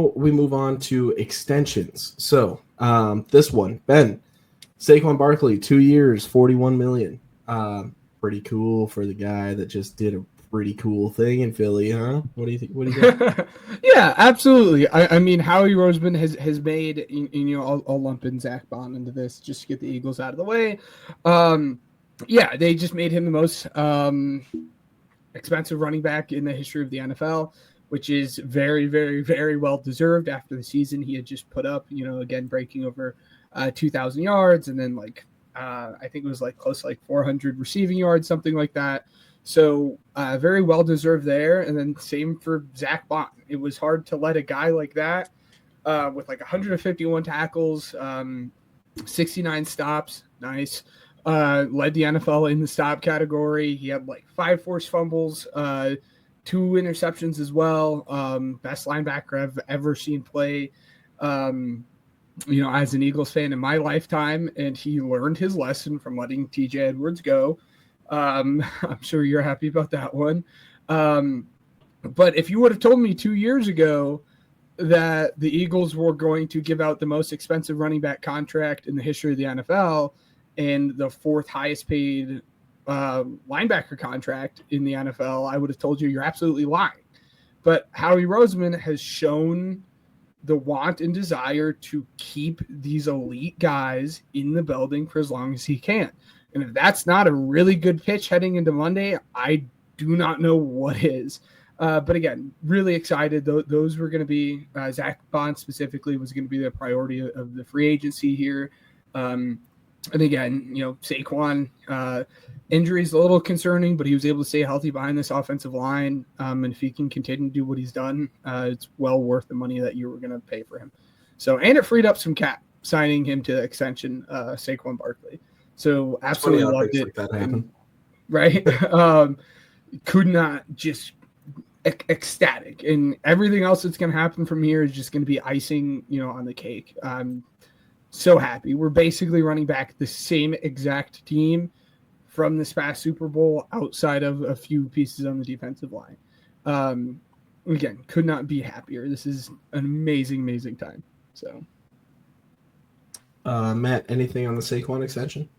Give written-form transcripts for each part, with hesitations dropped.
now we move on to extensions. So this one, Ben, Saquon Barkley, 2 years, $41 million. Pretty cool for the guy that just did a pretty cool thing in Philly, huh? What do you think? What do you think? Yeah, absolutely. I mean, Howie Roseman has made, I'll lump in Zack Baun into this just to get the Eagles out of the way. Yeah, they just made him the most expensive running back in the history of the NFL, which is very, very, very well deserved after the season he had just put up, again, breaking over 2,000 yards, and then I think it was close to 400 receiving yards, something like that. So very well deserved there. And then same for Zack Baun. It was hard to let a guy like that with 151 tackles, 69 stops, nice. Led the NFL in the stop category. He had 5 forced fumbles, 2 interceptions as well. Best linebacker I've ever seen play. As an Eagles fan in my lifetime, and he learned his lesson from letting TJ Edwards go. I'm sure you're happy about that one. But if you would have told me 2 years ago that the Eagles were going to give out the most expensive running back contract in the history of the NFL and the 4th highest paid linebacker contract in the NFL, I would have told you you're absolutely lying. But Howie Roseman has shown the want and desire to keep these elite guys in the building for as long as he can. And if that's not a really good pitch heading into Monday, I do not know what is. But again, really excited. Those were going to be, Zack Baun specifically was going to be the priority of the free agency here. And again, Saquon, injury is a little concerning, but he was able to stay healthy behind this offensive line. And if he can continue to do what he's done, it's well worth the money that you were going to pay for him. So, and it freed up some cap signing him to the extension, Saquon Barkley. So absolutely loved it. That happened. Right. Could not just ecstatic, and everything else that's going to happen from here is just going to be icing, on the cake. I'm so happy. We're basically running back the same exact team from this past Super Bowl outside of a few pieces on the defensive line. Again, could not be happier. This is an amazing, amazing time. So, Matt, anything on the Saquon extension?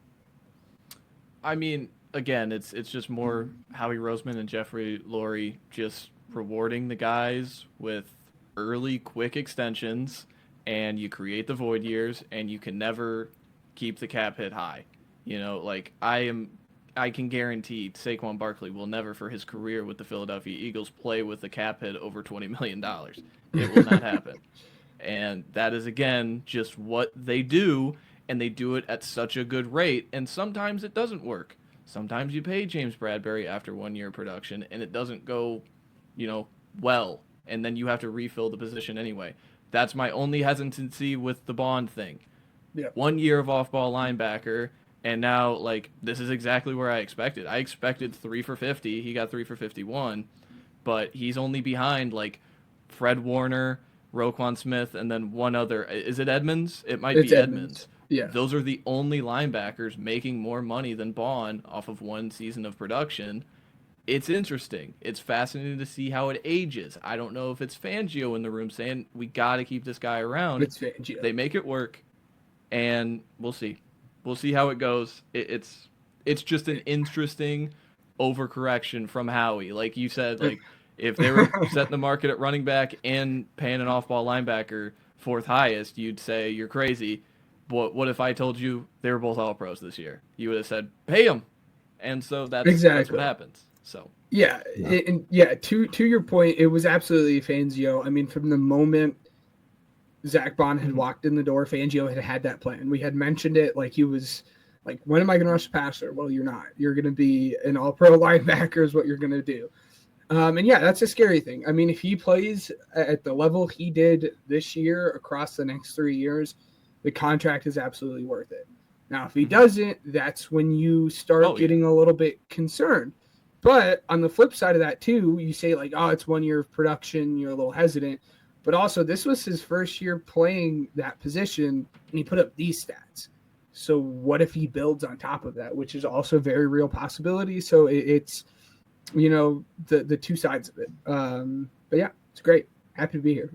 I mean, again, it's just more Howie Roseman and Jeffrey Lurie just rewarding the guys with early, quick extensions, and you create the void years, and you can never keep the cap hit high. I can guarantee Saquon Barkley will never, for his career with the Philadelphia Eagles, play with the cap hit over $20 million. It will not happen. And that is, again, just what they do, and they do it at such a good rate, and sometimes it doesn't work. Sometimes you pay James Bradbury after 1 year of production, and it doesn't go, well, and then you have to refill the position anyway. That's my only hesitancy with the Bond thing. Yeah. 1 year of off-ball linebacker, and now, this is exactly where I expected. I expected 3 for 50. He got 3 for 51, but he's only behind, Fred Warner, Roquan Smith, and then one other. Is it Edmonds? It might be Edmonds. Yeah. Those are the only linebackers making more money than Baun off of 1 season of production. It's interesting. It's fascinating to see how it ages. I don't know if it's Fangio in the room saying, we got to keep this guy around. It's Fangio. They make it work, and we'll see. We'll see how it goes. It's just an interesting overcorrection from Howie. Like you said, if they were setting the market at running back and paying an off-ball linebacker 4th highest, you'd say you're crazy. But what if I told you they were both All-Pros this year? You would have said, pay them. And so that's what happens. So Yeah. To your point, it was absolutely Fangio. I mean, from the moment Zack Baun had walked in the door, Fangio had that plan. We had mentioned it. He was like, when am I going to rush the passer? Well, you're not. You're going to be an all-pro linebacker is what you're going to do. And yeah, that's a scary thing. I mean, if he plays at the level he did this year across the next 3 years, the contract is absolutely worth it. Now, if he doesn't, that's when you start getting a little bit concerned. But on the flip side of that, too, you say, it's 1 year of production, you're a little hesitant. But also, this was his first year playing that position, and he put up these stats. So what if he builds on top of that, which is also a very real possibility. So it's, the two sides of it. But yeah, it's great. Happy to be here.